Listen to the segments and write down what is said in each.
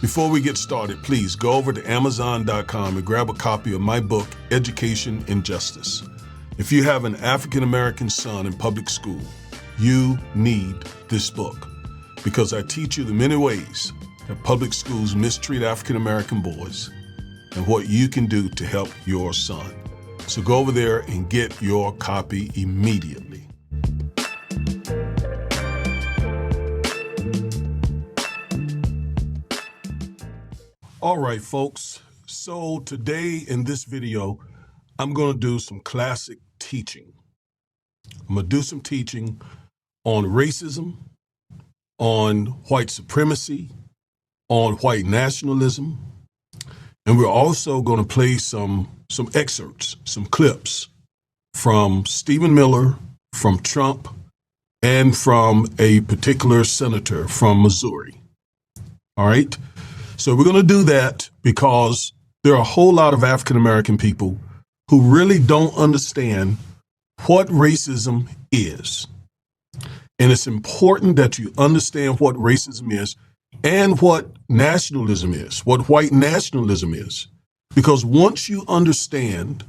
Before we get started, please go over to Amazon.com and grab a copy of my book, Education and Justice. If you have an African-American son in public school, you need this book because I teach you the many ways that public schools mistreat African-American boys and what you can do to help your son. So go over there and get your copy immediately. All right, folks. So today in this video, I'm going to do some classic teaching. I'm going to do some teaching on racism, on white supremacy, on white nationalism, and we're also going to play some excerpts, some clips from Stephen Miller, from Trump, and from a particular senator from Missouri. All right? So we're going to do that because there are a whole lot of African-American people who really don't understand what racism is. And it's important that you understand what racism is and what nationalism is, what white nationalism is. Because once you understand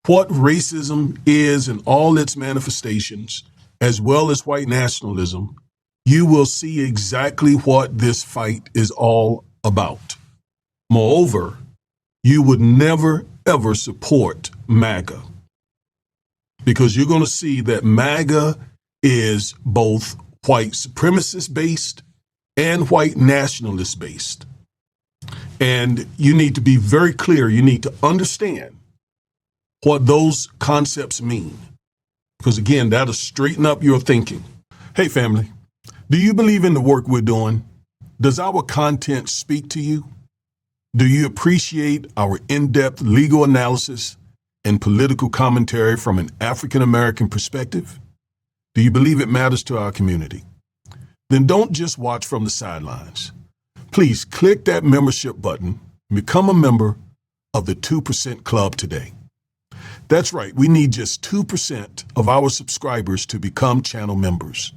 what racism is in all its manifestations, as well as white nationalism, you will see exactly what this fight is all about. Moreover, you would never, ever support MAGA because you're going to see that MAGA is both white supremacist based and white nationalist based. And you need to be very clear. You need to understand what those concepts mean. Because again, that'll straighten up your thinking. Hey, family, do you believe in the work we're doing? Does our content speak to you? Do you appreciate our in-depth legal analysis and political commentary from an African-American perspective? Do you believe it matters to our community? Then don't just watch from the sidelines. Please click that membership button and become a member of the 2% Club today. That's right, we need just 2% of our subscribers to become channel members.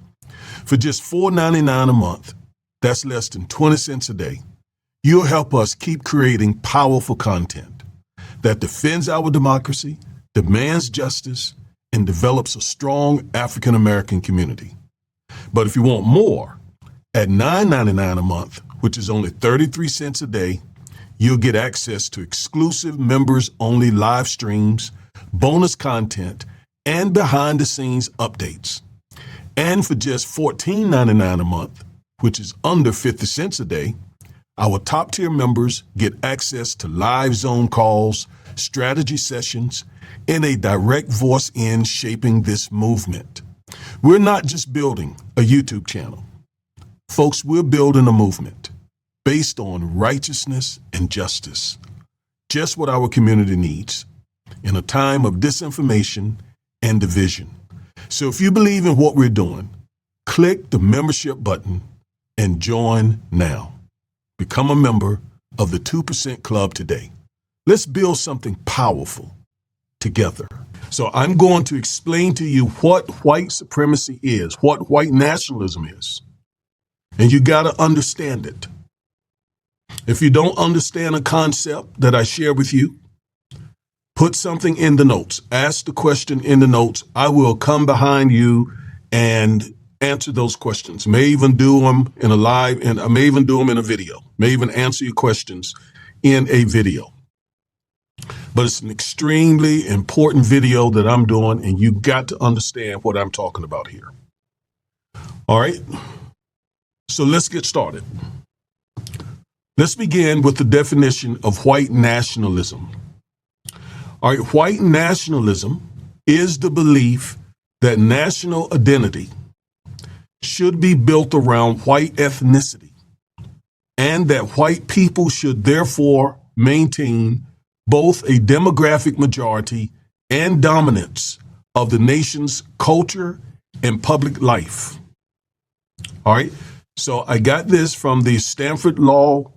For just $4.99 a month, that's less than 20 cents a day, you'll help us keep creating powerful content that defends our democracy, demands justice, and develops a strong African-American community. But if you want more, at $9.99 a month, which is only 33 cents a day, you'll get access to exclusive members-only live streams, bonus content, and behind-the-scenes updates. And for just $14.99 a month, which is under 50 cents a day, our top-tier members get access to live Zone calls, strategy sessions, and a direct voice in shaping this movement. We're not just building a YouTube channel. Folks, we're building a movement based on righteousness and justice, just what our community needs in a time of disinformation and division. So if you believe in what we're doing, click the membership button and join now. Become a member of the 2% Club today. Let's build something powerful together. So I'm going to explain to you what white supremacy is, what white nationalism is. And you got to understand it. If you don't understand a concept that I share with you, put something in the notes. Ask the question in the notes. I will come behind you and answer those questions. May even do them in a live, and I may even do them in a video. May even answer your questions in a video. But it's an extremely important video that I'm doing, and you got to understand what I'm talking about here. All right. So let's get started. Let's begin with the definition of white nationalism. All right. White nationalism is the belief that national identity should be built around white ethnicity, and that white people should therefore maintain both a demographic majority and dominance of the nation's culture and public life. All right. So I got this from the Stanford Law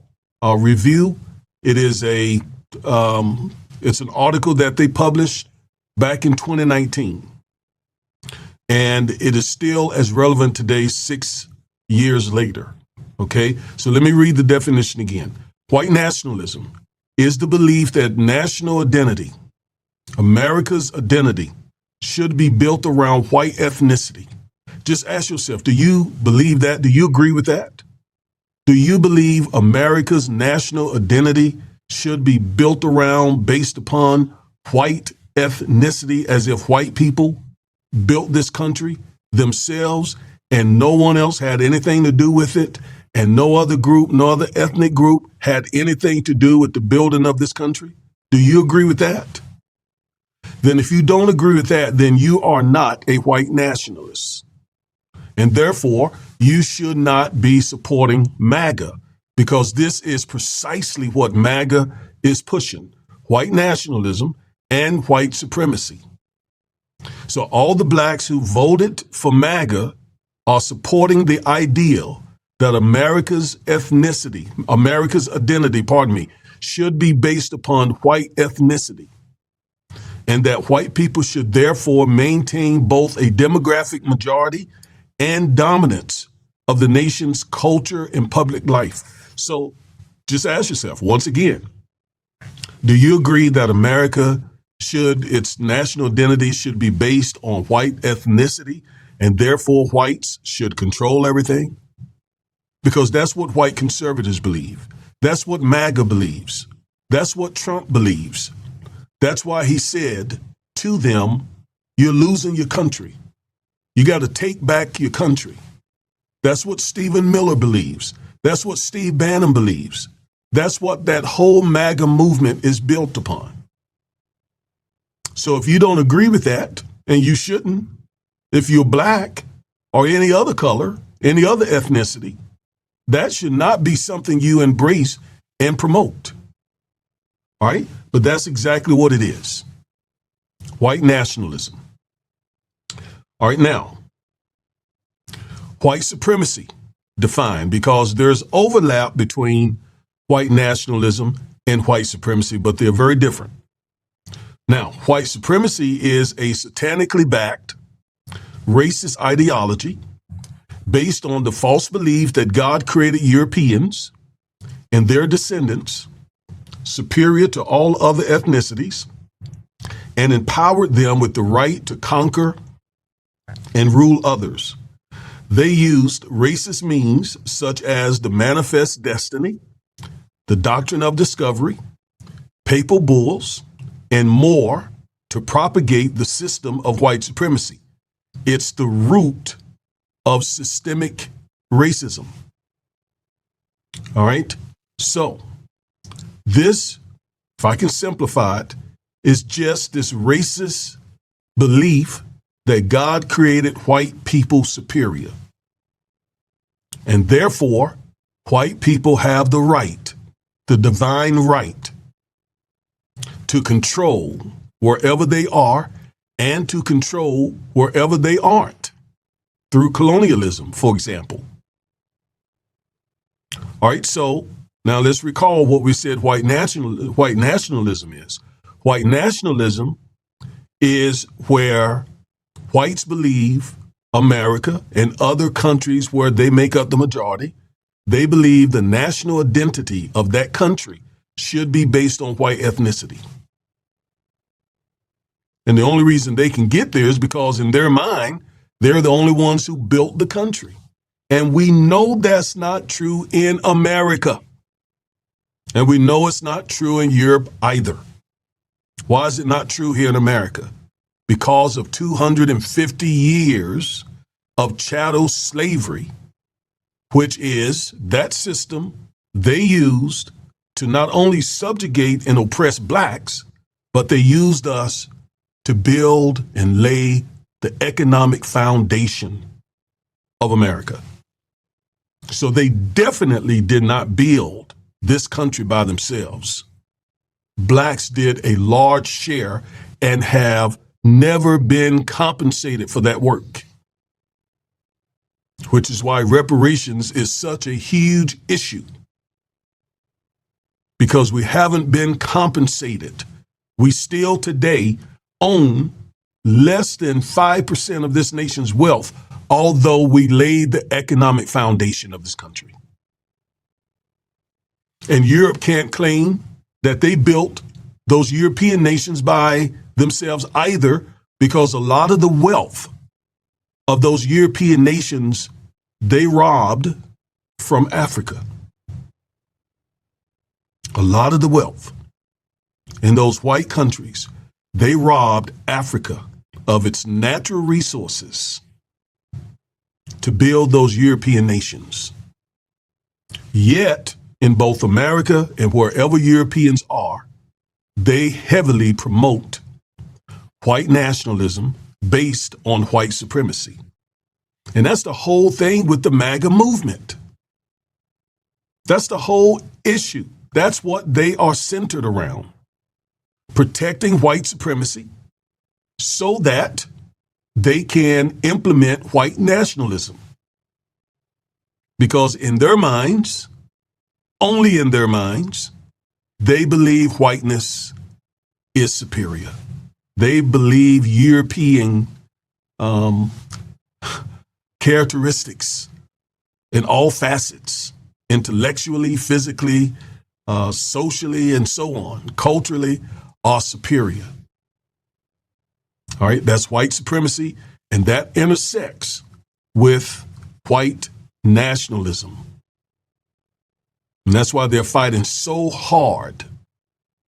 Review. It is it's an article that they published back in 2019. And it is still as relevant today, 6 years later. Okay, so let me read the definition again. White nationalism is the belief that national identity, America's identity, should be built around white ethnicity. Just ask yourself, do you believe that? Do you agree with that? Do you believe America's national identity should be built around, based upon white ethnicity, as if white people built this country themselves and no one else had anything to do with it, and no other group, no other ethnic group had anything to do with the building of this country? Do you agree with that? Then if you don't agree with that, then you are not a white nationalist. And therefore, you should not be supporting MAGA, because this is precisely what MAGA is pushing: white nationalism and white supremacy. So all the blacks who voted for MAGA are supporting the ideal that America's ethnicity, America's identity, should be based upon white ethnicity, and that white people should therefore maintain both a demographic majority and dominance of the nation's culture and public life. So just ask yourself, once again, do you agree that its national identity should be based on white ethnicity, and therefore whites should control everything? Because that's what white conservatives believe. That's what MAGA believes. That's what Trump believes. That's why he said to them, you're losing your country. You got to take back your country. That's what Stephen Miller believes. That's what Steve Bannon believes. That's what that whole MAGA movement is built upon. So if you don't agree with that, and you shouldn't, if you're black or any other color, any other ethnicity, that should not be something you embrace and promote. All right? But that's exactly what it is. White nationalism. All right, now, white supremacy defined, because there's overlap between white nationalism and white supremacy, but they're very different. Now, white supremacy is a satanically backed racist ideology based on the false belief that God created Europeans and their descendants superior to all other ethnicities and empowered them with the right to conquer and rule others. They used racist means such as the manifest destiny, the doctrine of discovery, papal bulls, and more to propagate the system of white supremacy. It's the root of systemic racism. All right? So, this, if I can simplify it, is just this racist belief that God created white people superior. And therefore, white people have the right, the divine right, to control wherever they are and to control wherever they aren't, through colonialism, for example. All right, so now let's recall what we said white nationalism is. White nationalism is where whites believe America and other countries where they make up the majority, they believe the national identity of that country should be based on white ethnicity. And the only reason they can get there is because in their mind, they're the only ones who built the country. And we know that's not true in America. And we know it's not true in Europe either. Why is it not true here in America? Because of 250 years of chattel slavery, which is that system they used to not only subjugate and oppress blacks, but they used us to build and lay the economic foundation of America. So they definitely did not build this country by themselves. Blacks did a large share and have never been compensated for that work, which is why reparations is such a huge issue, because we haven't been compensated. We still today own less than 5% of this nation's wealth, although we laid the economic foundation of this country. And Europe can't claim that they built those European nations by themselves either, because a lot of the wealth of those European nations they robbed from Africa. A lot of the wealth in those white countries, they robbed Africa of its natural resources to build those European nations. Yet, in both America and wherever Europeans are, they heavily promote white nationalism based on white supremacy. And that's the whole thing with the MAGA movement. That's the whole issue. That's what they are centered around. Protecting white supremacy so that they can implement white nationalism. Because in their minds, only in their minds, they believe whiteness is superior. They believe European characteristics in all facets, intellectually, physically, socially, and so on, culturally, are superior. All right, that's white supremacy, and that intersects with white nationalism. And that's why they're fighting so hard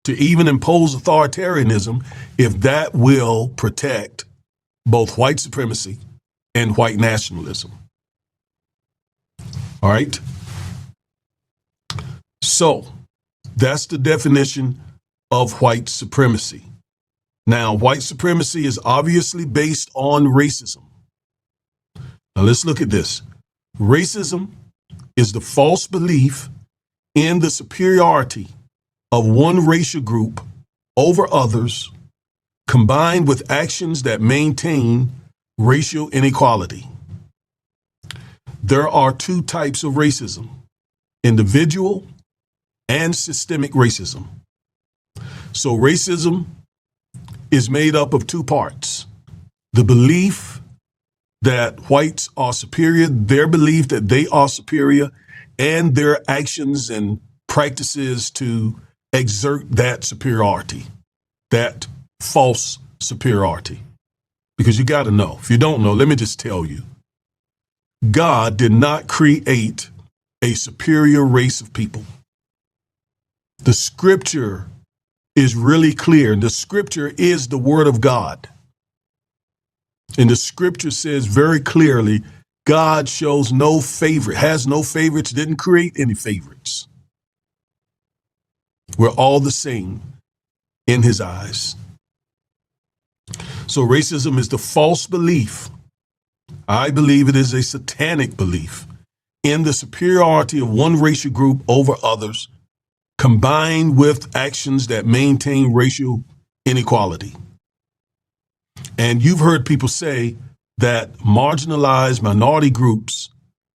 to even impose authoritarianism, if that will protect both white supremacy and white nationalism. All right. So that's the definition of white supremacy. Now, white supremacy is obviously based on racism. Now, let's look at this. Racism is the false belief in the superiority of one racial group over others, combined with actions that maintain racial inequality. There are two types of racism: individual and systemic racism. So racism is made up of two parts: the belief that whites are superior, their belief that they are superior, and their actions and practices to exert that superiority, that false superiority. Because you got to know. If you don't know, let me just tell you. God did not create a superior race of people. The scripture is really clear. The scripture is the word of God. And the scripture says very clearly, God shows no favorite, has no favorites, didn't create any favorites. We're all the same in his eyes. So racism is the false belief. I believe it is a satanic belief in the superiority of one racial group over others, combined with actions that maintain racial inequality. And you've heard people say that marginalized minority groups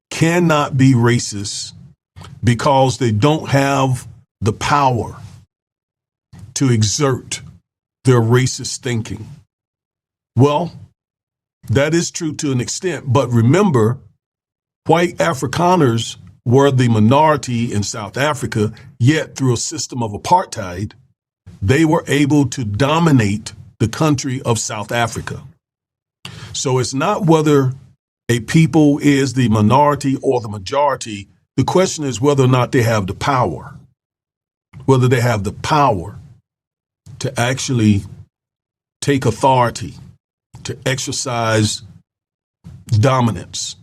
cannot be racist because they don't have the power to exert their racist thinking. Well, that is true to an extent, but remember, white Afrikaners were the minority in South Africa, yet through a system of apartheid, they were able to dominate the country of South Africa. So it's not whether a people is the minority or the majority. The question is whether or not they have the power, whether they have the power to actually take authority, to exercise dominance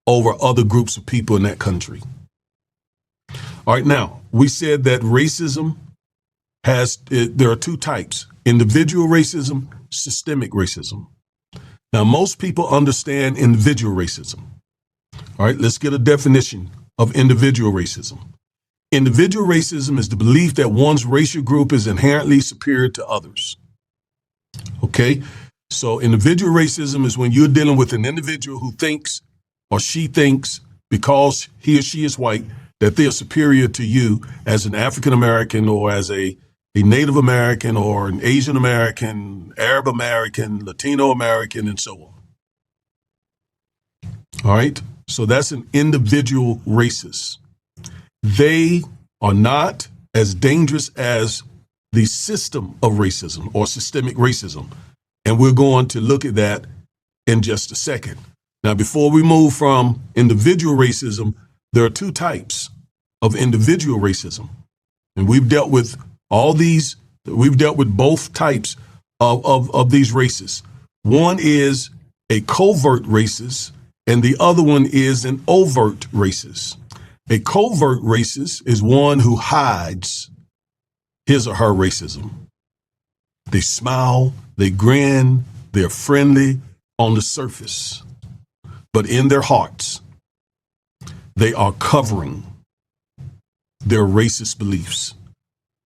over other groups of people in that country. All right, now, we said that racism there are two types: individual racism, systemic racism. Now, most people understand individual racism. All right, let's get a definition of individual racism. Individual racism is the belief that one's racial group is inherently superior to others. Okay, so individual racism is when you're dealing with an individual who thinks or she thinks, because he or she is white, that they are superior to you as an African American or as a Native American or an Asian American, Arab American, Latino American, and so on. All right, so that's an individual racist. They are not as dangerous as the system of racism or systemic racism. And we're going to look at that in just a second. Now, before we move from individual racism, there are two types of individual racism. And we've dealt with both types of these races. One is a covert racist, and the other one is an overt racist. A covert racist is one who hides his or her racism. They smile, they grin, they're friendly on the surface, but in their hearts, they are covering their racist beliefs.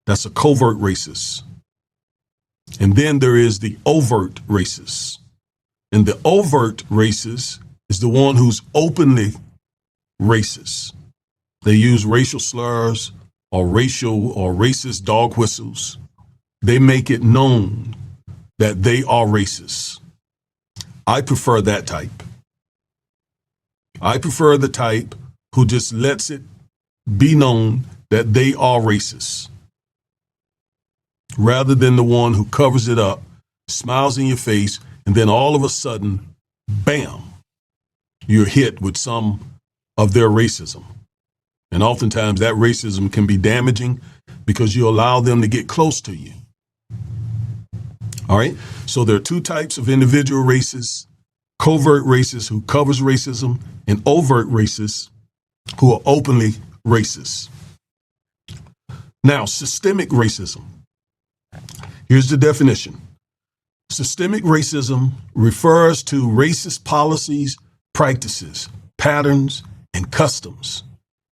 That's a covert racist. And then there is the overt racist. And the overt racist is the one who's openly racist. They use racial slurs or racist dog whistles. They make it known that they are racist. I prefer that type. I prefer the type who just lets it be known that they are racist, rather than the one who covers it up, smiles in your face, and then all of a sudden, bam, you're hit with some of their racism. And oftentimes that racism can be damaging because you allow them to get close to you. All right. So there are two types of individual racists: covert racists who covers racism, and overt racists who are openly racist. Now, systemic racism. Here's the definition. Systemic racism refers to racist policies, practices, patterns, and customs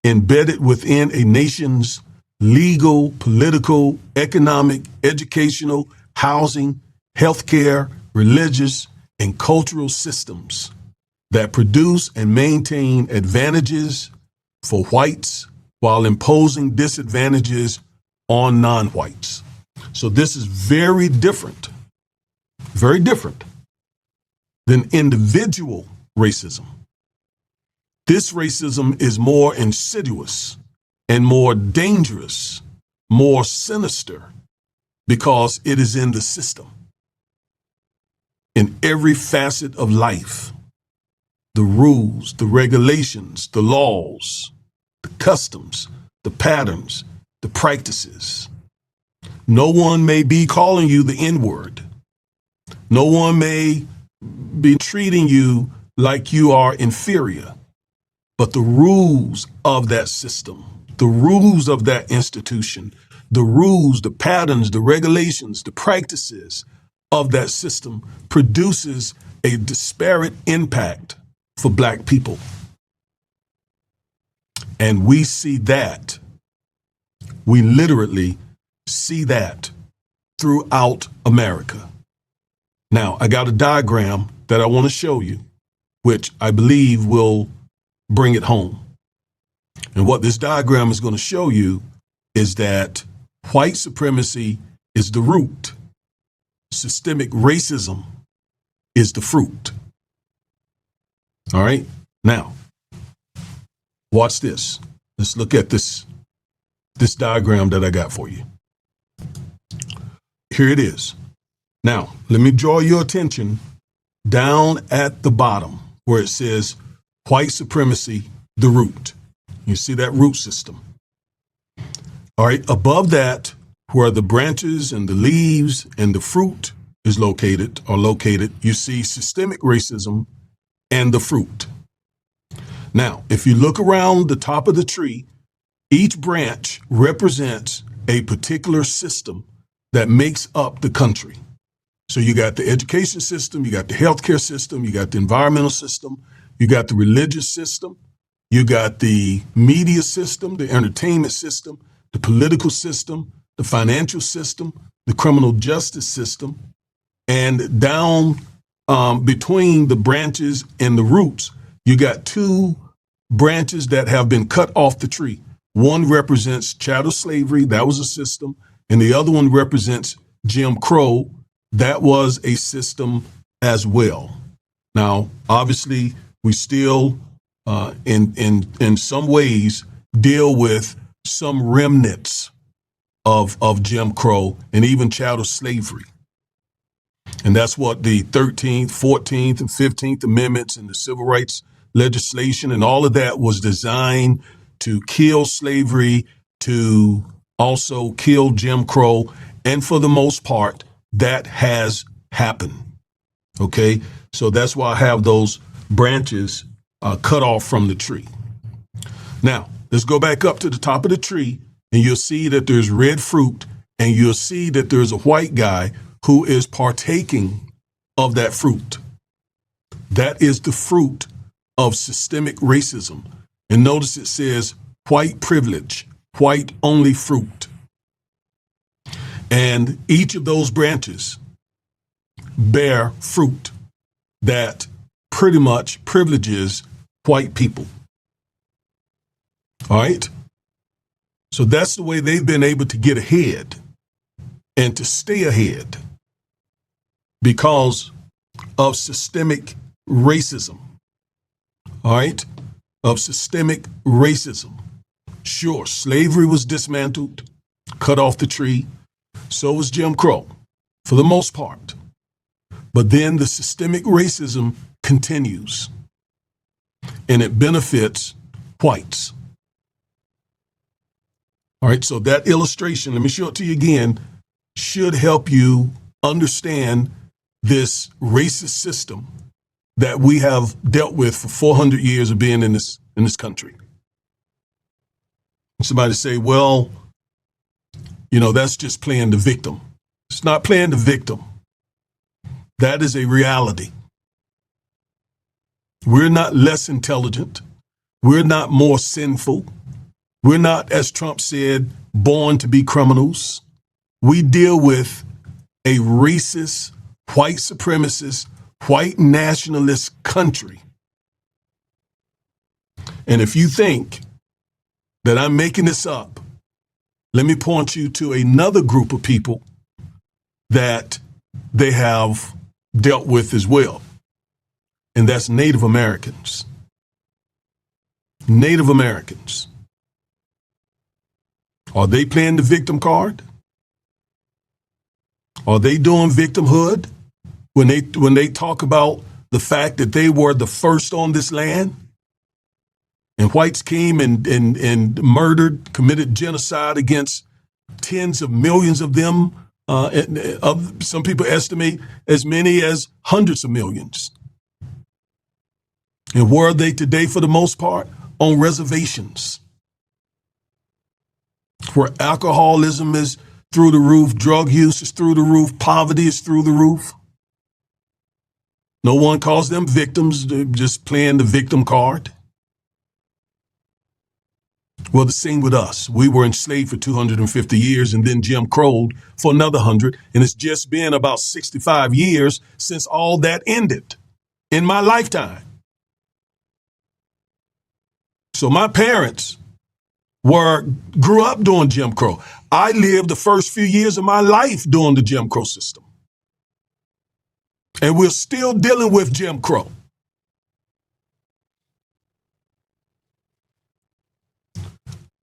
embedded within a nation's legal, political, economic, educational, housing, healthcare, religious, and cultural systems that produce and maintain advantages for whites while imposing disadvantages on non-whites. So this is very different than individual racism. This racism is more insidious and more dangerous, more sinister, because it is in the system. In every facet of life, the rules, the regulations, the laws, the customs, the patterns, the practices. No one may be calling you the N-word. No one may be treating you like you are inferior. But the rules of that system, the rules of that institution, the rules, the patterns, the regulations, the practices of that system produces a disparate impact for Black people. And we see that. We literally see that throughout America. Now, I got a diagram that I want to show you, which I believe will bring it home. And what this diagram is going to show you is that white supremacy is the root. Systemic racism is the fruit. All right. Now, watch this. Let's look at this diagram that I got for you. Here it is. Now, let me draw your attention down at the bottom where it says white supremacy, the root. You see that root system. All right. Above that, where the branches and the leaves and the fruit is located, you see systemic racism and the fruit. Now, if you look around the top of the tree, each branch represents a particular system that makes up the country. So you got the education system, you got the healthcare system, you got the environmental system, you got the religious system, you got the media system, the entertainment system, the political system, the financial system, the criminal justice system, and down between the branches and the roots, you got two branches that have been cut off the tree. One represents chattel slavery, that was a system, and the other one represents Jim Crow, that was a system as well. Now, obviously, we still, in some ways, deal with some remnants of Jim Crow and even chattel slavery. And that's what the 13th, 14th, and 15th Amendments and the civil rights legislation and all of that was designed to kill slavery, to also kill Jim Crow. And for the most part, that has happened. Okay, so that's why I have those branches cut off from the tree. Now, let's go back up to the top of the tree, and you'll see that there's red fruit, and you'll see that there's a white guy who is partaking of that fruit. That is the fruit of systemic racism. And notice it says white privilege, white only fruit. And each of those branches bear fruit that pretty much privileges white people. All right? So that's the way they've been able to get ahead and to stay ahead because of systemic racism. All right? Of systemic racism. Sure, slavery was dismantled, cut off the tree. So was Jim Crow, for the most part. But then the systemic racism continues, and it benefits whites. All right, so that illustration, let me show it to you again, should help you understand this racist system that we have dealt with for 400 years of being in this country. Somebody say, well, you know, that's just playing the victim. It's not playing the victim. That is a reality. We're not less intelligent. We're not more sinful. We're not, as Trump said, born to be criminals. We deal with a racist, white supremacist, white nationalist country. And if you think that I'm making this up, let me point you to another group of people that they have dealt with as well. And that's Native Americans. Native Americans. Are they playing the victim card? Are they doing victimhood when they talk about the fact that they were the first on this land? And whites came and murdered, committed genocide against tens of millions of them. Some people estimate as many as hundreds of millions. And where are they today for the most part? On reservations. Where alcoholism is through the roof, drug use is through the roof, poverty is through the roof. No one calls them victims, they're just playing the victim card. Well, the same with us. We were enslaved for 250 years and then Jim Crowed for another 100. And it's just been about 65 years since all that ended in my lifetime. So my parents grew up during Jim Crow. I lived the first few years of my life during the Jim Crow system. And we're still dealing with Jim Crow.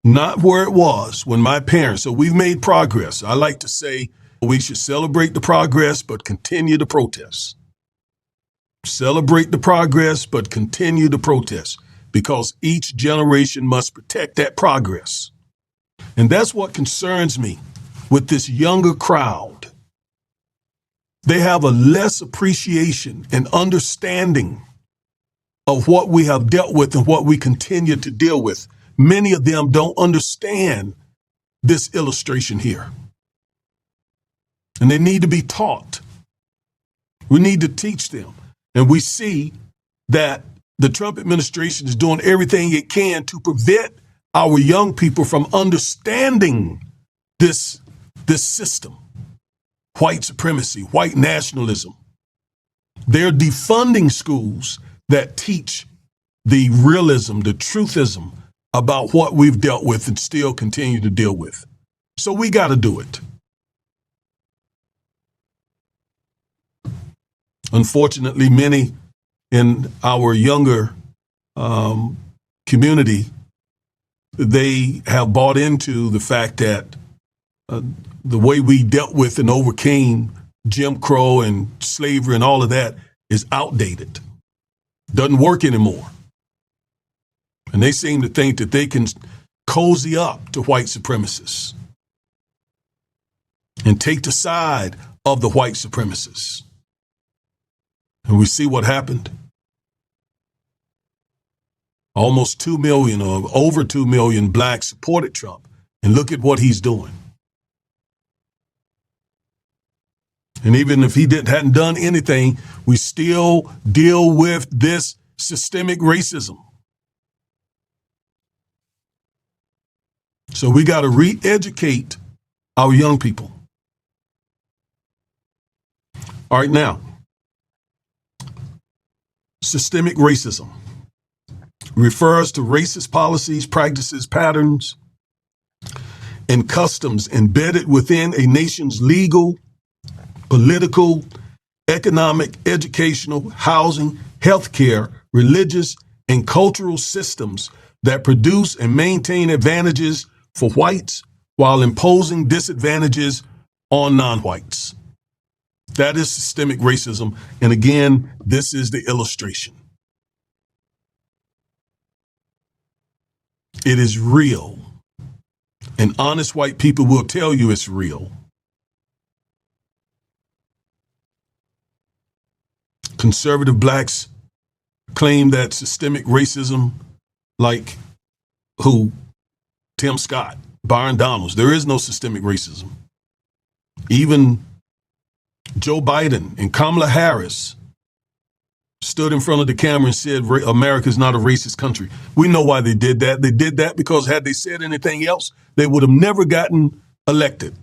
Not where it was when my parents, so we've made progress. I like to say we should celebrate the progress, but continue to protest. Celebrate the progress, but continue to protest, because each generation must protect that progress. And that's what concerns me with this younger crowd. They have a less appreciation and understanding of what we have dealt with and what we continue to deal with. Many of them don't understand this illustration here. And they need to be taught. We need to teach them. And we see that the Trump administration is doing everything it can to prevent our young people from understanding this system. White supremacy, white nationalism. They're defunding schools that teach the realism, the truthism about what we've dealt with and still continue to deal with. So we got to do it. Unfortunately, many in our younger community they have bought into the fact that the way we dealt with and overcame Jim Crow and slavery and all of that is outdated. Doesn't work anymore. And they seem to think that they can cozy up to white supremacists and take the side of the white supremacists. And we see what happened. Almost 2 million or over 2 million blacks supported Trump. And look at what he's doing. And even if he hadn't done anything, we still deal with this systemic racism. So we got to re-educate our young people. All right, now, systemic racism refers to racist policies, practices, patterns, and customs embedded within a nation's legal, political, economic, educational, housing, healthcare, religious, and cultural systems that produce and maintain advantages for whites while imposing disadvantages on non-whites. That is systemic racism. And again, this is the illustration. It is real. And honest white people will tell you it's real. Conservative blacks claim that systemic racism, like who? Tim Scott, Byron Donalds. There is no systemic racism. Even Joe Biden and Kamala Harris stood in front of the camera and said America is not a racist country. We know why they did that. They did that because had they said anything else, they would have never gotten elected.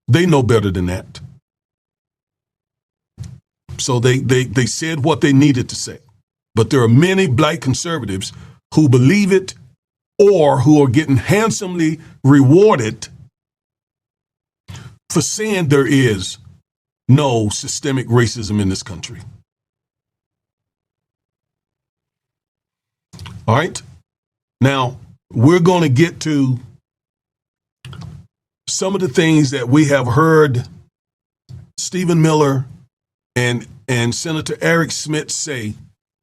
They know better than that. So they said what they needed to say. But there are many black conservatives who believe it or who are getting handsomely rewarded for saying there is no systemic racism in this country. All right. Now, we're going to get to some of the things that we have heard Stephen Miller and Senator Eric Smith say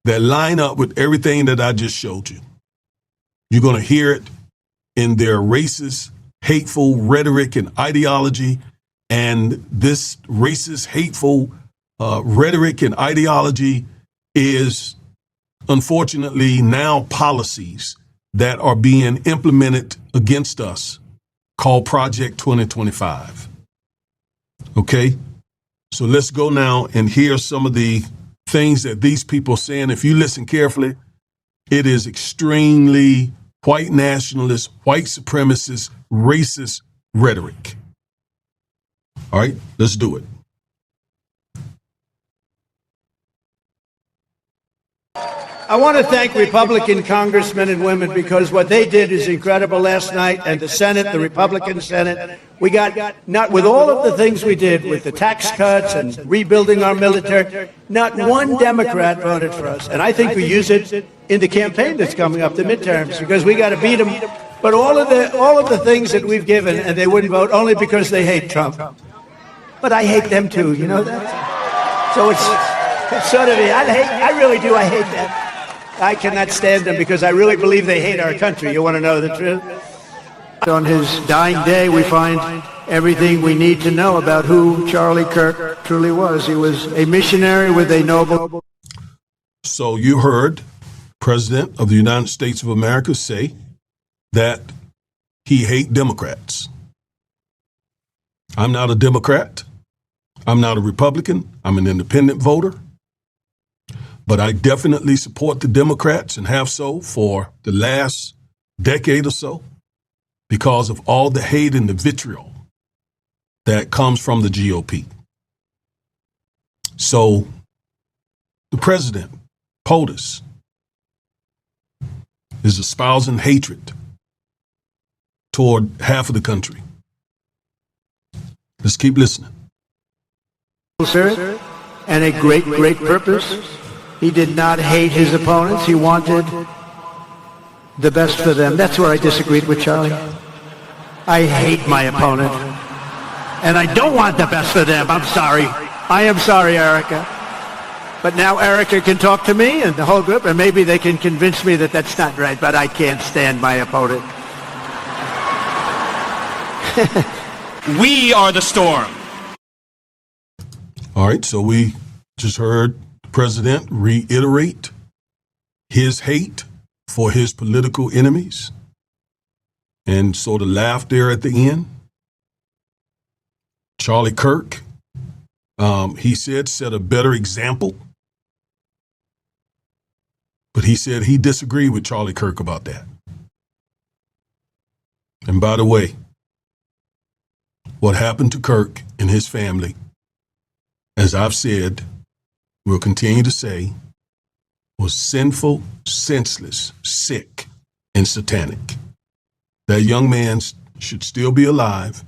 that line up with everything that I just showed you. You're going to hear it in their racist, hateful rhetoric and ideology. And this racist, hateful rhetoric and ideology is unfortunately now policies that are being implemented against us called Project 2025. Okay? So let's go now and hear some of the things that these people are saying. If you listen carefully, it is extremely white nationalist, white supremacist, racist rhetoric. All right, let's do it. I want to thank Republican congressmen and women because what they did is incredible last night, and the Senate, the Republican Senate, we got, not with all of the things we did with the tax cuts and rebuilding our military, not one Democrat voted for us. And I think we use it in the campaign that's coming up, the midterms, because we got to beat them. But all of the things that we've given, and they wouldn't vote only because they hate Trump. But I hate them too, you know that? So it's sort of, I really do, I hate them. I cannot stand them because I really believe they hate our country. You want to know the truth? On his dying day, we find everything we need to know about who Charlie Kirk truly was. He was a missionary with a noble... So you heard President of the United States of America say that he hates Democrats. I'm not a Democrat. I'm not a Republican. I'm an independent voter. But I definitely support the Democrats and have so for the last decade or so because of all the hate and the vitriol that comes from the GOP. So the president, POTUS, is espousing hatred toward half of the country. Let's keep listening. Spirit and a great, great purpose. He did not hate his opponents. He wanted the best for them. That's where I disagreed with Charlie. I hate my opponent. And I don't want the best for them. I'm sorry. I am sorry, Erica. But now Erica can talk to me and the whole group, and maybe they can convince me that that's not right, but I can't stand my opponent. We are the storm. All right, so we just heard the president reiterate his hate for his political enemies and sort of laughed there at the end. Charlie Kirk, he said, set a better example. But he said he disagreed with Charlie Kirk about that. And by the way, what happened to Kirk and his family, as I've said, will continue to say, was sinful, senseless, sick, and satanic. That young man should still be alive.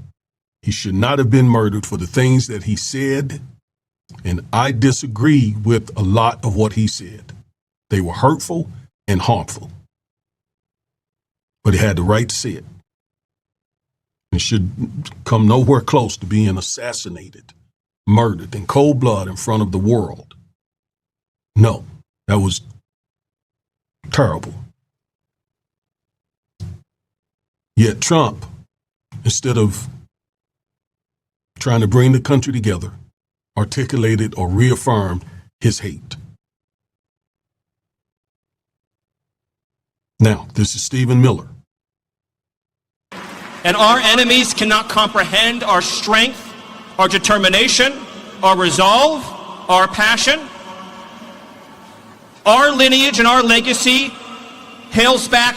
He should not have been murdered for the things that he said, and I disagree with a lot of what he said. They were hurtful and harmful. But he had the right to say it. It should come nowhere close to being assassinated, murdered in cold blood in front of the world. No, that was terrible. Yet Trump, instead of trying to bring the country together, articulated or reaffirmed his hate. Now, this is Stephen Miller. And our enemies cannot comprehend our strength, our determination, our resolve, our passion. Our lineage and our legacy hails back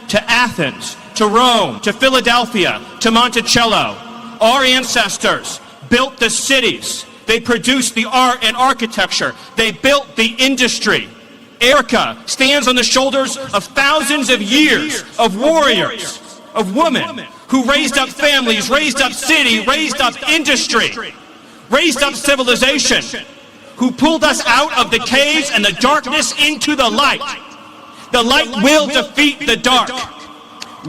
to Athens, to Rome, to Philadelphia, to Monticello. Our ancestors built the cities. They produced the art and architecture. They built the industry. Erica stands on the shoulders of thousands of years of warriors, of women who raised up families, raised up city, raised up industry, raised up civilization, who pulled us out of the caves and the darkness into the light. The light will defeat the dark.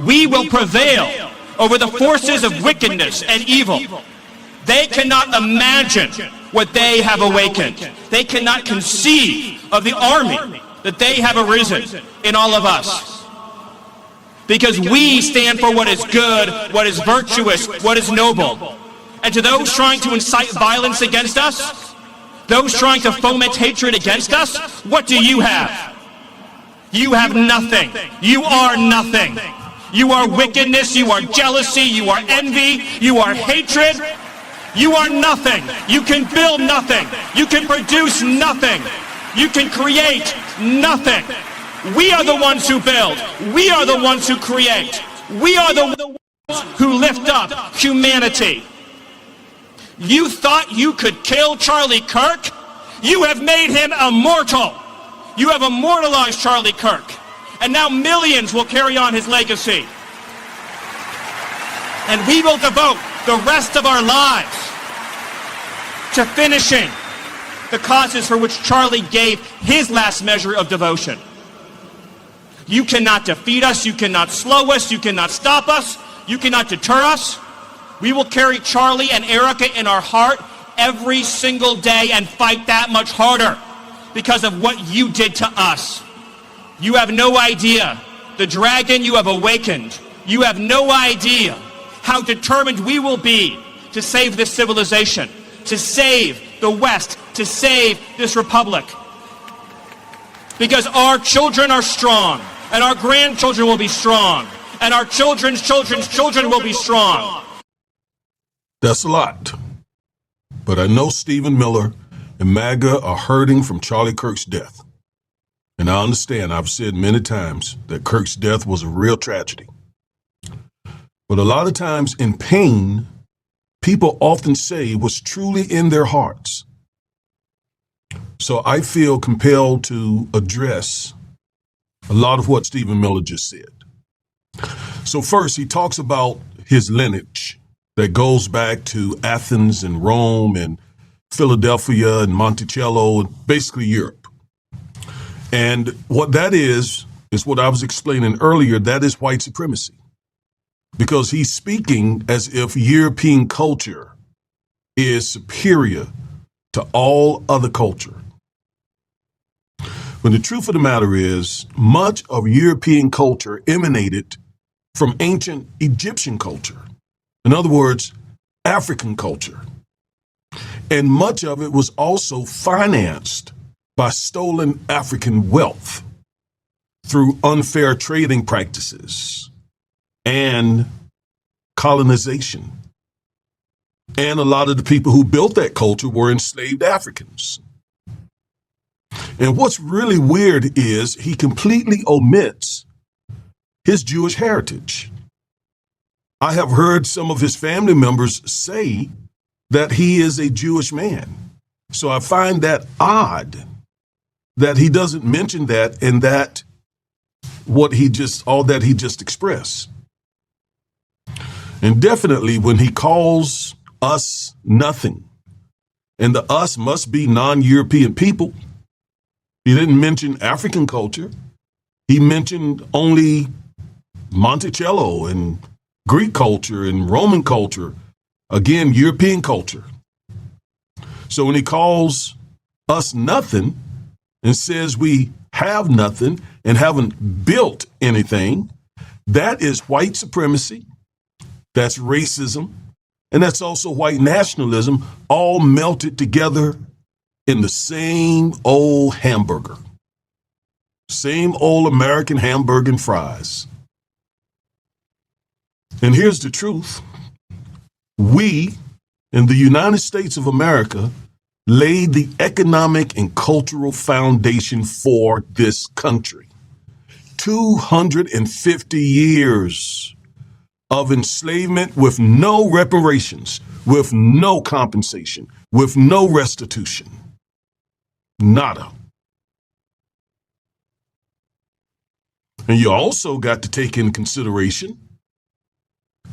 We will prevail over the forces of wickedness and evil. They cannot imagine what they have awakened. They cannot conceive of the army that they have arisen in all of us. Because we stand for what is good, what is virtuous, what is noble. And to those trying to incite violence against us, those trying to foment hatred against us, what do you have? You have nothing. You are nothing. You are wickedness, you are jealousy, you are envy, you are hatred. You are nothing. You can build nothing. You can produce nothing. You can create nothing. We are the ones who build. We are the ones who create. We are the ones who lift up humanity. You thought you could kill Charlie Kirk? You have made him immortal. You have immortalized Charlie Kirk. And now millions will carry on his legacy. And we will devote the rest of our lives to finishing the causes for which Charlie gave his last measure of devotion. You cannot defeat us. You cannot slow us. You cannot stop us. You cannot deter us. We will carry Charlie and Erica in our heart every single day and fight that much harder because of what you did to us. You have no idea the dragon you have awakened. You have no idea how determined we will be to save this civilization, to save the West, to save this republic. Because our children are strong, and our grandchildren will be strong, and our children's children's children will be strong. That's a lot. But I know Stephen Miller and MAGA are hurting from Charlie Kirk's death. And I understand, I've said many times, that Kirk's death was a real tragedy. But a lot of times in pain, people often say what's truly in their hearts. So I feel compelled to address a lot of what Stephen Miller just said. So first, he talks about his lineage that goes back to Athens and Rome and Philadelphia and Monticello and basically Europe. And what that is It's what I was explaining earlier. That is white supremacy. Because he's speaking as if European culture is superior to all other culture. When the truth of the matter is, much of European culture emanated from ancient Egyptian culture. In other words, African culture. And much of it was also financed by stolen African wealth through unfair trading practices and colonization. And a lot of the people who built that culture were enslaved Africans. And what's really weird is he completely omits his Jewish heritage. I have heard some of his family members say that he is a Jewish man. So I find that odd that he doesn't mention that in that all that he just expressed. And definitely when he calls us nothing, and the us must be non-European people, he didn't mention African culture. He mentioned only Monticello and Greek culture and Roman culture. Again, European culture. So when he calls us nothing and says we have nothing and haven't built anything, that is white supremacy, that's racism, and that's also white nationalism, all melted together in the same old hamburger. Same old American hamburger and fries. And here's the truth. We, in the United States of America, laid the economic and cultural foundation for this country. 250 years of enslavement with no reparations, with no compensation, with no restitution. Nada. And you also got to take in consideration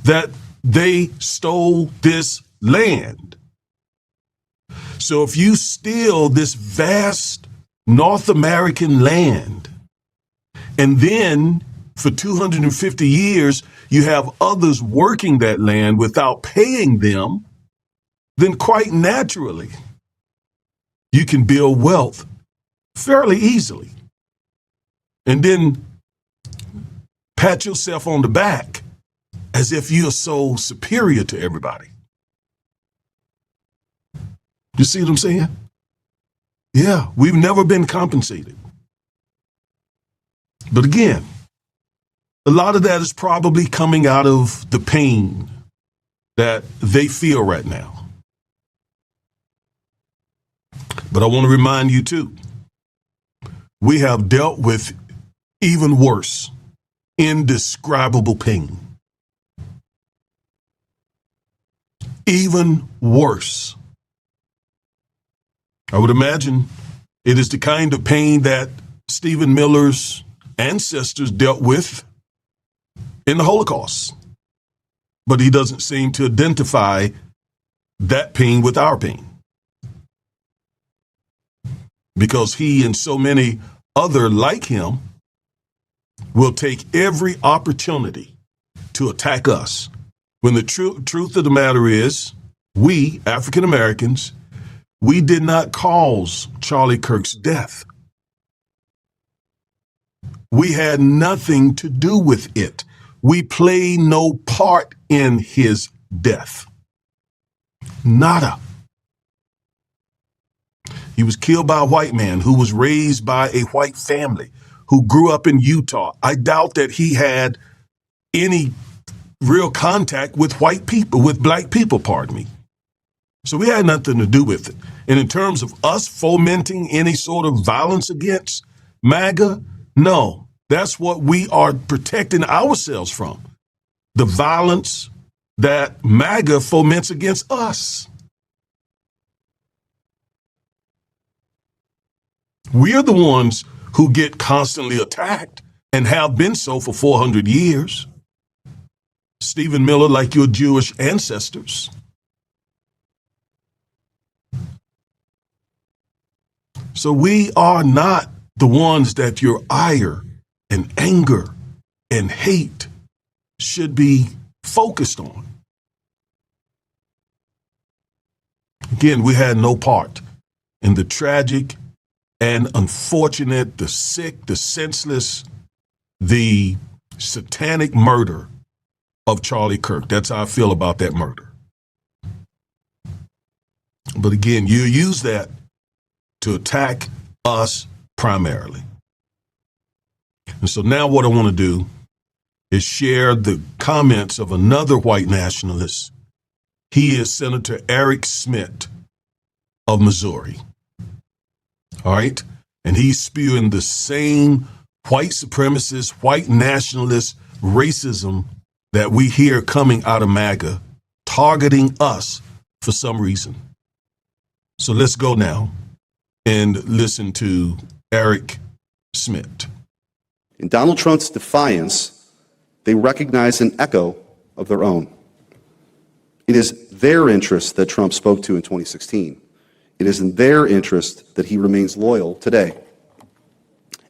that they stole this land. So if you steal this vast North American land, and then for 250 years, you have others working that land without paying them, then quite naturally, you can build wealth fairly easily. And then pat yourself on the back as if you're so superior to everybody. You see what I'm saying? Yeah, we've never been compensated. But again, a lot of that is probably coming out of the pain that they feel right now. But I want to remind you too, we have dealt with even worse, indescribable pain. Even worse. I would imagine it is the kind of pain that Stephen Miller's ancestors dealt with in the Holocaust. But he doesn't seem to identify that pain with our pain. Because he and so many other like him will take every opportunity to attack us. When the truth of the matter is, we, African Americans, we did not cause Charlie Kirk's death. We had nothing to do with it. We played no part in his death. Nada. He was killed by a white man who was raised by a white family who grew up in Utah. I doubt that he had any real contact with white people, with black people, pardon me. So we had nothing to do with it. And in terms of us fomenting any sort of violence against MAGA, no, that's what we are protecting ourselves from. The violence that MAGA foments against us. We're the ones who get constantly attacked and have been so for 400 years. Stephen Miller, like your Jewish ancestors. So we are not the ones that your ire and anger and hate should be focused on. Again, we had no part in the tragic and unfortunate, the sick, the senseless, the satanic murder of Charlie Kirk. That's how I feel about that murder. But again, you use that to attack us primarily. And so now what I want to do is share the comments of another white nationalist. He is Senator Eric Schmidt of Missouri. All right? And he's spewing the same white supremacist, white nationalist racism that we hear coming out of MAGA, targeting us for some reason. So let's go now and listen to Eric Schmidt. In Donald Trump's defiance, they recognize an echo of their own. It is their interest that Trump spoke to in 2016. It is in their interest that he remains loyal today.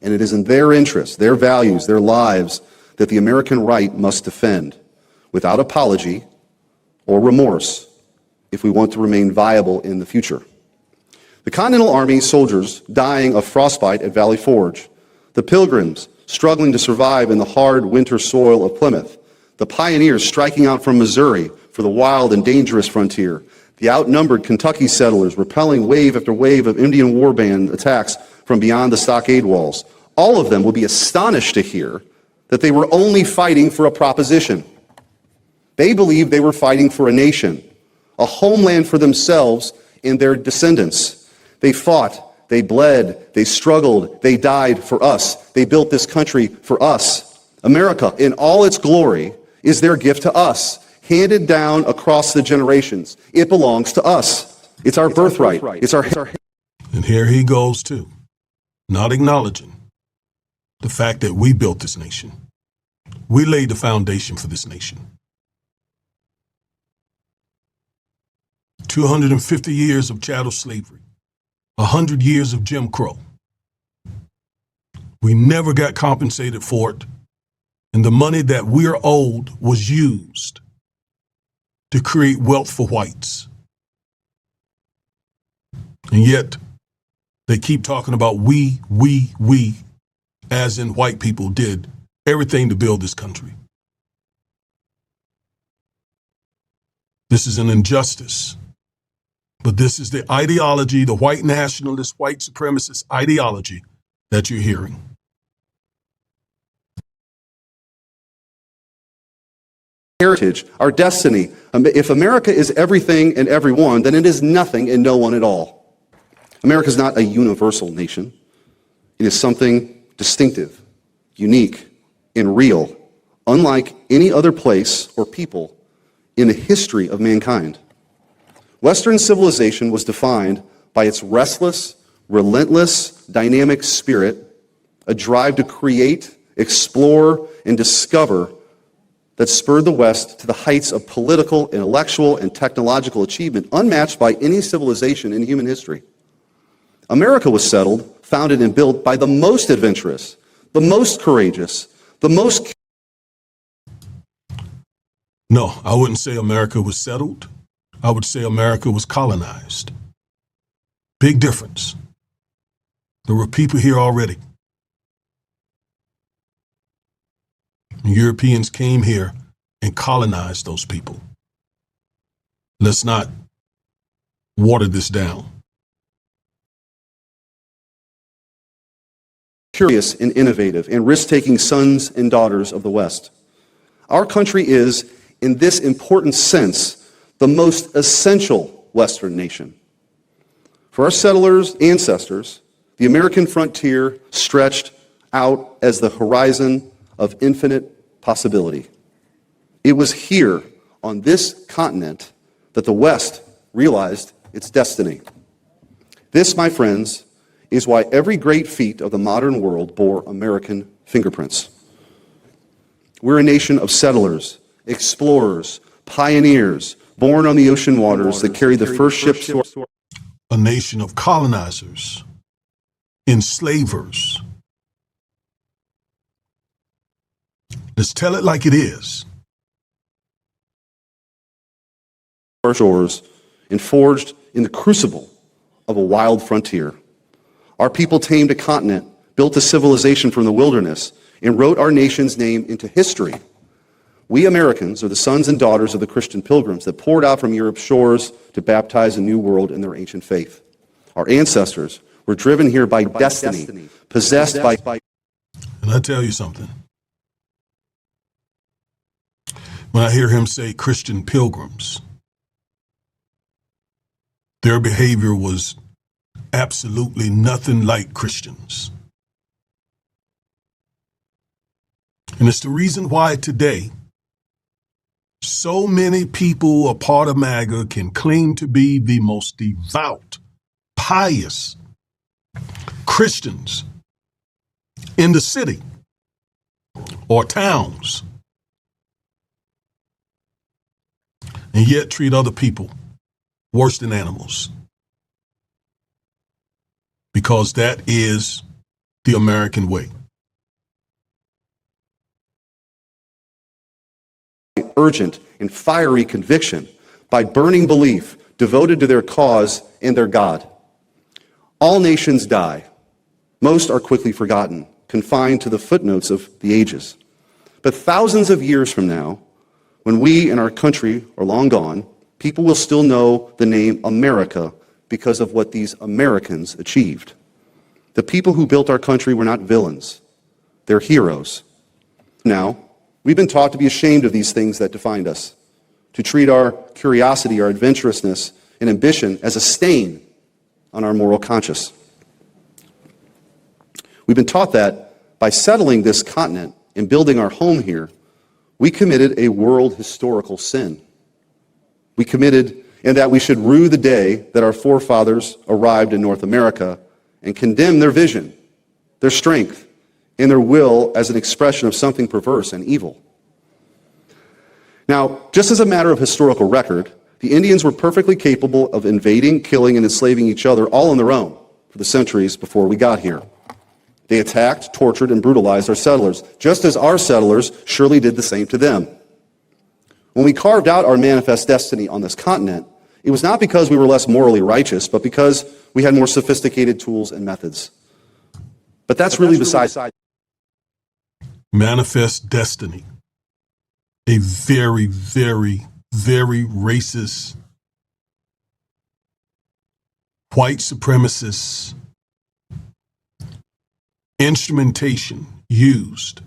And it is in their interest, their values, their lives, that the American right must defend without apology or remorse if we want to remain viable in the future. The Continental Army soldiers dying of frostbite at Valley Forge, the Pilgrims struggling to survive in the hard winter soil of Plymouth, the pioneers striking out from Missouri for the wild and dangerous frontier, the outnumbered Kentucky settlers repelling wave after wave of Indian war band attacks from beyond the stockade walls. All of them will be astonished to hear that they were only fighting for a proposition. They believed they were fighting for a nation, a homeland for themselves and their descendants. They fought, they bled, they struggled, they died for us. They built this country for us. America, in all its glory, is their gift to us, handed down across the generations. It belongs to us. It's our birthright. It's our. And here he goes too, not acknowledging the fact that we built this nation. We laid the foundation for this nation. 250 years of chattel slavery, 100 years of Jim Crow. We never got compensated for it, and the money that we're owed was used to create wealth for whites. And yet, they keep talking about we, as in white people did everything to build this country. This is an injustice. But this is the ideology, the white nationalist, white supremacist ideology that you're hearing. Heritage, our destiny. If America is everything and everyone, then it is nothing and no one at all. America is not a universal nation. It is something distinctive, unique, and real, unlike any other place or people in the history of mankind. Western civilization was defined by its restless, relentless, dynamic spirit, a drive to create, explore, and discover that spurred the West to the heights of political, intellectual, and technological achievement unmatched by any civilization in human history. America was settled, founded, and built by the most adventurous, the most courageous, the most... No, I wouldn't say America was settled. I would say America was colonized. Big difference. There were people here already. Europeans came here and colonized those people. Let's not water this down. Curious and innovative and risk-taking sons and daughters of the West. Our country is, in this important sense, the most essential Western nation. For our settlers' ancestors, the American frontier stretched out as the horizon of infinite possibility. It was here, on this continent, that the West realized its destiny. This, my friends, is why every great feat of the modern world bore American fingerprints. We're a nation of settlers, explorers, pioneers, born on the ocean waters that carried the first ships to our... A nation of colonizers, enslavers, Let's tell it like it is. Our shores and forged in the crucible of a wild frontier. Our people tamed a continent, built a civilization from the wilderness, and wrote our nation's name into history. We Americans are the sons and daughters of the Christian pilgrims that poured out from Europe's shores to baptize a new world in their ancient faith. Our ancestors were driven here by destiny, possessed by... And I tell you something. When I hear him say Christian pilgrims, their behavior was absolutely nothing like Christians. And it's the reason why today so many people a part of MAGA can claim to be the most devout, pious Christians in the city or towns, and yet treat other people worse than animals. Because that is the American way. Urgent and fiery conviction, by burning belief, devoted to their cause and their God. All nations die. Most are quickly forgotten, confined to the footnotes of the ages. But thousands of years from now, when we and our country are long gone, people will still know the name America because of what these Americans achieved. The people who built our country were not villains. They're heroes. Now, we've been taught to be ashamed of these things that defined us, to treat our curiosity, our adventurousness, and ambition as a stain on our moral conscience. We've been taught that by settling this continent and building our home here, we committed a world historical sin. We committed, and that we should rue the day that our forefathers arrived in North America and condemn their vision, their strength, and their will as an expression of something perverse and evil. Now, just as a matter of historical record, the Indians were perfectly capable of invading, killing, and enslaving each other all on their own for the centuries before we got here. They attacked, tortured, and brutalized our settlers, just as our settlers surely did the same to them. When we carved out our manifest destiny on this continent, it was not because we were less morally righteous, but because we had more sophisticated tools and methods. But that's really besides... Manifest destiny. A very, very, very racist, white supremacist instrumentation used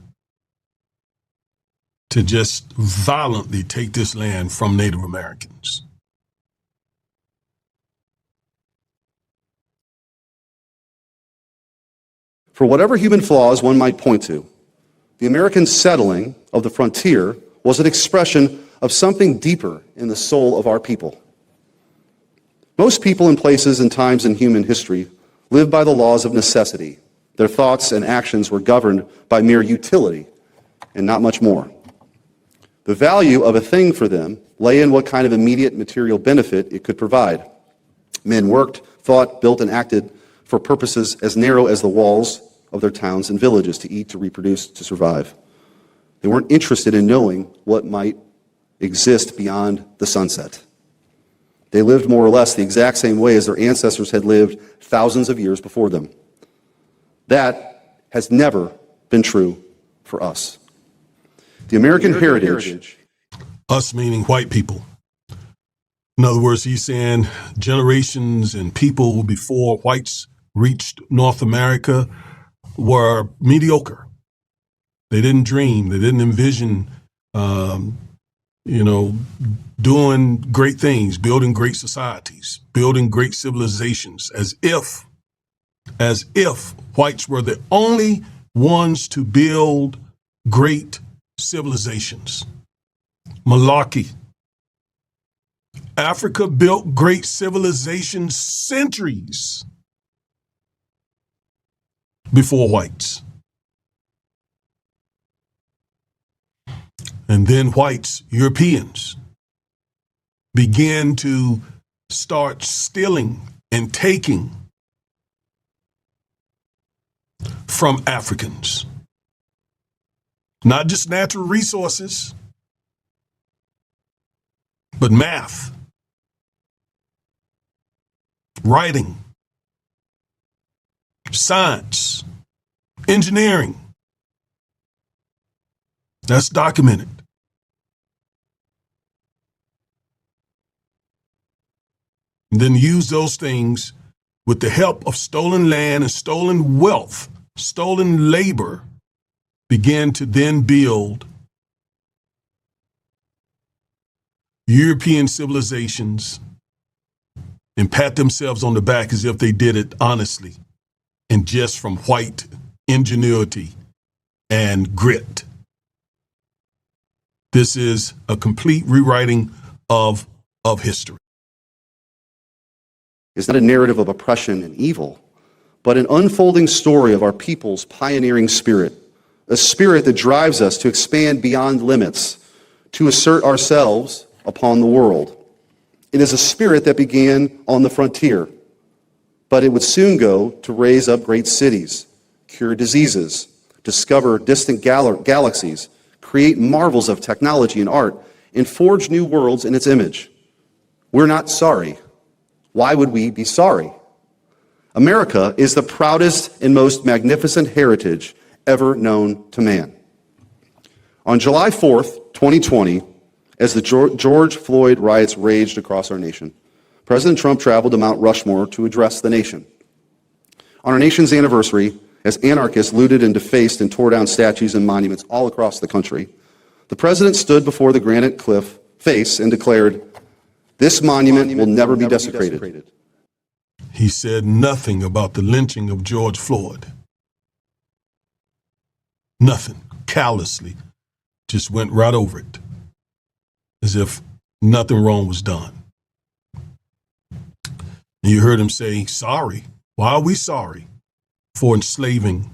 to just violently take this land from Native Americans. For whatever human flaws one might point to, the American settling of the frontier was an expression of something deeper in the soul of our people. Most people in places and times in human history live by the laws of necessity. Their thoughts and actions were governed by mere utility and not much more. The value of a thing for them lay in what kind of immediate material benefit it could provide. Men worked, thought, built, and acted for purposes as narrow as the walls of their towns and villages: to eat, to reproduce, to survive. They weren't interested in knowing what might exist beyond the sunset. They lived more or less the exact same way as their ancestors had lived thousands of years before them. That has never been true for us. The American heritage... Us meaning white people. In other words, he's saying generations and people before whites reached North America were mediocre. They didn't dream. They didn't envision, doing great things, building great societies, building great civilizations, as if whites were the only ones to build great civilizations. Malarkey. Africa built great civilizations centuries before whites. And then whites, Europeans, began to start stealing and taking from Africans. Not just natural resources, but math, writing, science, engineering. That's documented. And then use those things with the help of stolen land and stolen wealth, stolen labor, begin to then build European civilizations and pat themselves on the back as if they did it honestly and just from white ingenuity and grit. This is a complete rewriting of history. It's not a narrative of oppression and evil, but an unfolding story of our people's pioneering spirit, a spirit that drives us to expand beyond limits, to assert ourselves upon the world. It is a spirit that began on the frontier, but it would soon go to raise up great cities, cure diseases, discover distant galaxies, create marvels of technology and art, and forge new worlds in its image. We're not sorry. Why would we be sorry? America is the proudest and most magnificent heritage ever known to man. On July 4th, 2020, as the George Floyd riots raged across our nation, President Trump traveled to Mount Rushmore to address the nation. On our nation's anniversary, as anarchists looted and defaced and tore down statues and monuments all across the country, the president stood before the granite cliff face and declared, "This monument will never be desecrated." He said nothing about the lynching of George Floyd. Nothing. Callously. Just went right over it. As if nothing wrong was done. And you heard him say, sorry. Why are we sorry for enslaving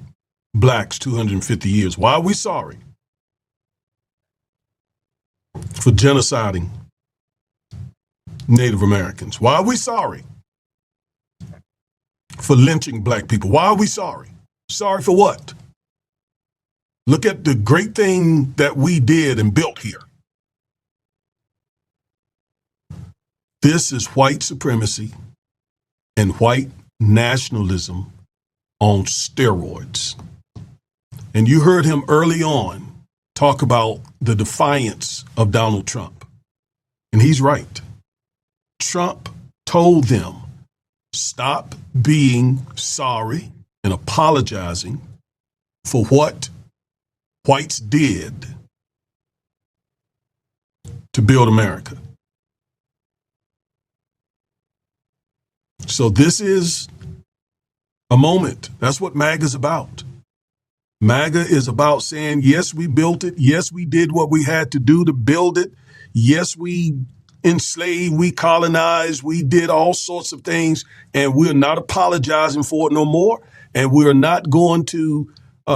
blacks 250 years? Why are we sorry for genociding Native Americans? Why are we sorry for lynching black people? Why are we sorry? Sorry for what? Look at the great thing that we did and built here. This is white supremacy and white nationalism on steroids. And you heard him early on talk about the defiance of Donald Trump. And he's right. Trump told them, stop being sorry and apologizing for what whites did to build America. So this is a moment. That's what MAGA is about. MAGA is about saying, yes, we built it. Yes, we did what we had to do to build it. Yes, we enslaved, we colonized, we did all sorts of things, and we're not apologizing for it no more. And we're not going to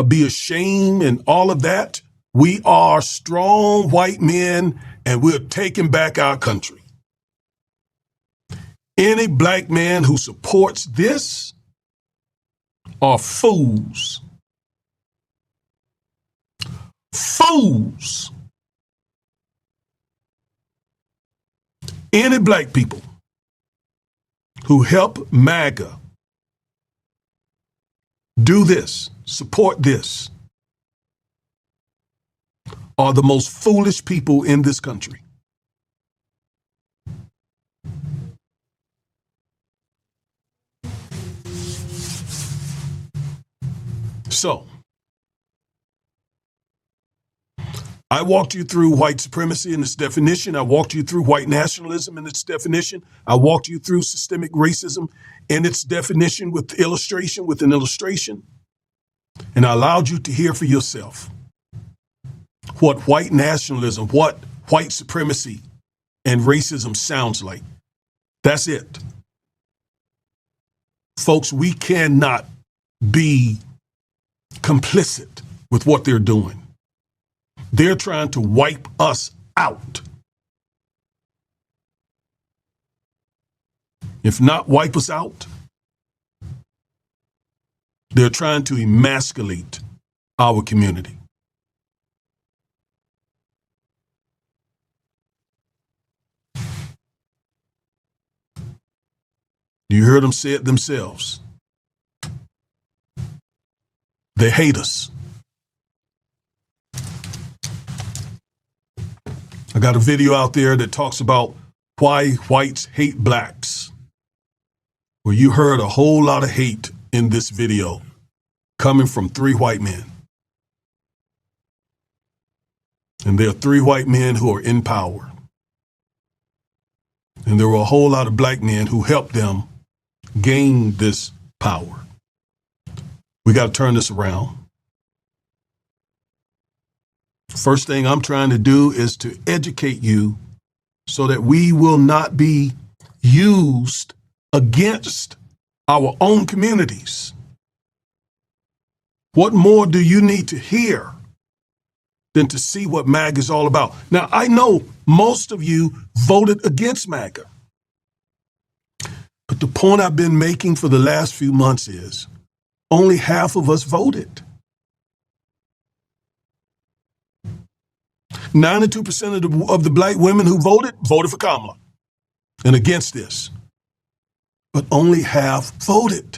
be ashamed and all of that. We are strong white men, and we're taking back our country. Any black man who supports this are fools. Fools. Any black people who help MAGA do this, support this, are the most foolish people in this country. So, I walked you through white supremacy and its definition. I walked you through white nationalism and its definition. I walked you through systemic racism and its definition with an illustration. And I allowed you to hear for yourself what white nationalism, what white supremacy and racism sounds like. That's it. Folks, we cannot be complicit with what they're doing. They're trying to wipe us out. If not wipe us out, they're trying to emasculate our community. You heard them say it themselves. They hate us. I got a video out there that talks about why whites hate blacks. Well, you heard a whole lot of hate in this video coming from 3 white men. And there are 3 white men who are in power. And there were a whole lot of black men who helped them gain this power. We got to turn this around. First thing I'm trying to do is to educate you so that we will not be used against our own communities. What more do you need to hear than to see what MAGA is all about? Now, I know most of you voted against MAGA. But the point I've been making for the last few months is only half of us voted. 92% of the black women who voted for Kamala and against this. But only half voted.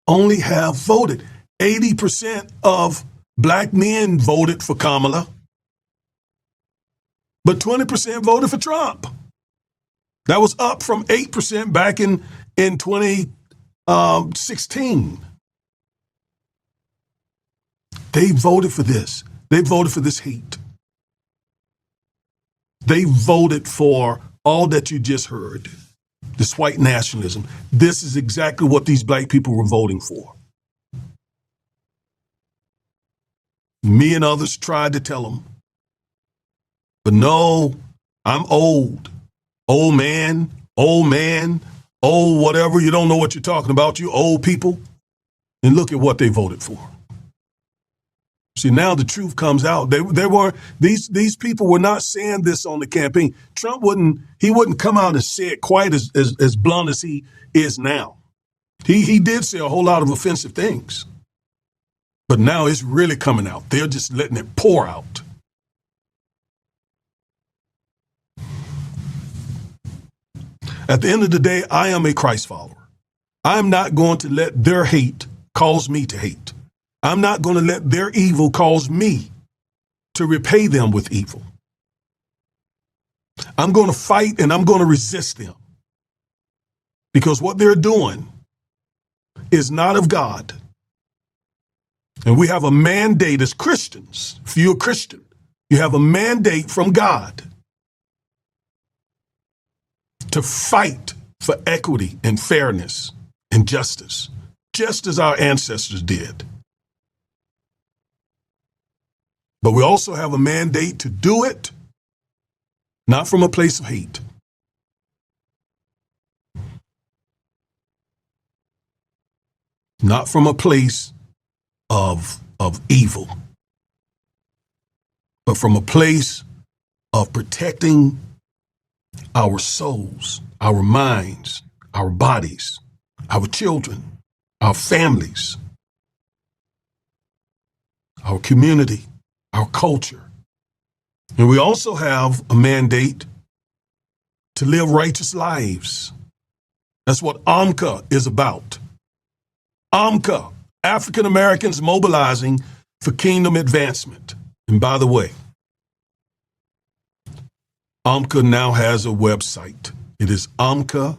Only half voted. 80% of black men voted for Kamala, but 20% voted for Trump. That was up from 8% back in 2016. They voted for this. They voted for this hate. They voted for all that you just heard, this white nationalism. This is exactly what these black people were voting for. Me and others tried to tell them, but no, I'm old. Old man, old whatever. You don't know what you're talking about, you old people. And look at what they voted for. See, now the truth comes out. These people were not saying this on the campaign. Trump wouldn't come out and say it quite as blunt as he is now. He did say a whole lot of offensive things. But now it's really coming out. They're just letting it pour out. At the end of the day, I am a Christ follower. I'm not going to let their hate cause me to hate. I'm not going to let their evil cause me to repay them with evil. I'm going to fight and I'm going to resist them. Because what they're doing is not of God. And we have a mandate as Christians. If you're a Christian, you have a mandate from God to fight for equity and fairness and justice, just as our ancestors did. But we also have a mandate to do it, not from a place of hate. Not from a place of evil, but from a place of protecting our souls, our minds, our bodies, our children, our families, our community, our culture. And we also have a mandate to live righteous lives. That's what AMCA is about. AMCA, African Americans mobilizing for kingdom advancement. And by the way, AMCA now has a website. It is amka.com.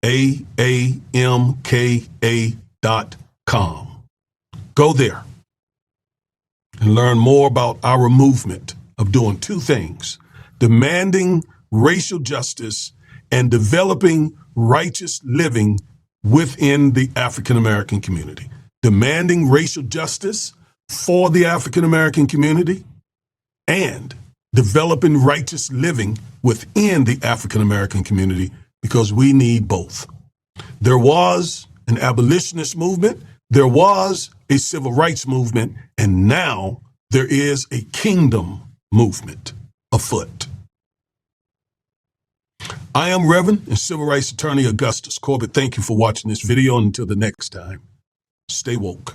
AAMKA.com. Go there and learn more about our movement of doing 2 things: demanding racial justice and developing righteous living within the African American community. Demanding racial justice for the African American community and developing righteous living within the African American community, because we need both. There was an abolitionist movement, there was a civil rights movement, and now there is a kingdom movement afoot. I am Reverend and Civil Rights Attorney Augustus Corbett. Thank you for watching this video, and until the next time, stay woke.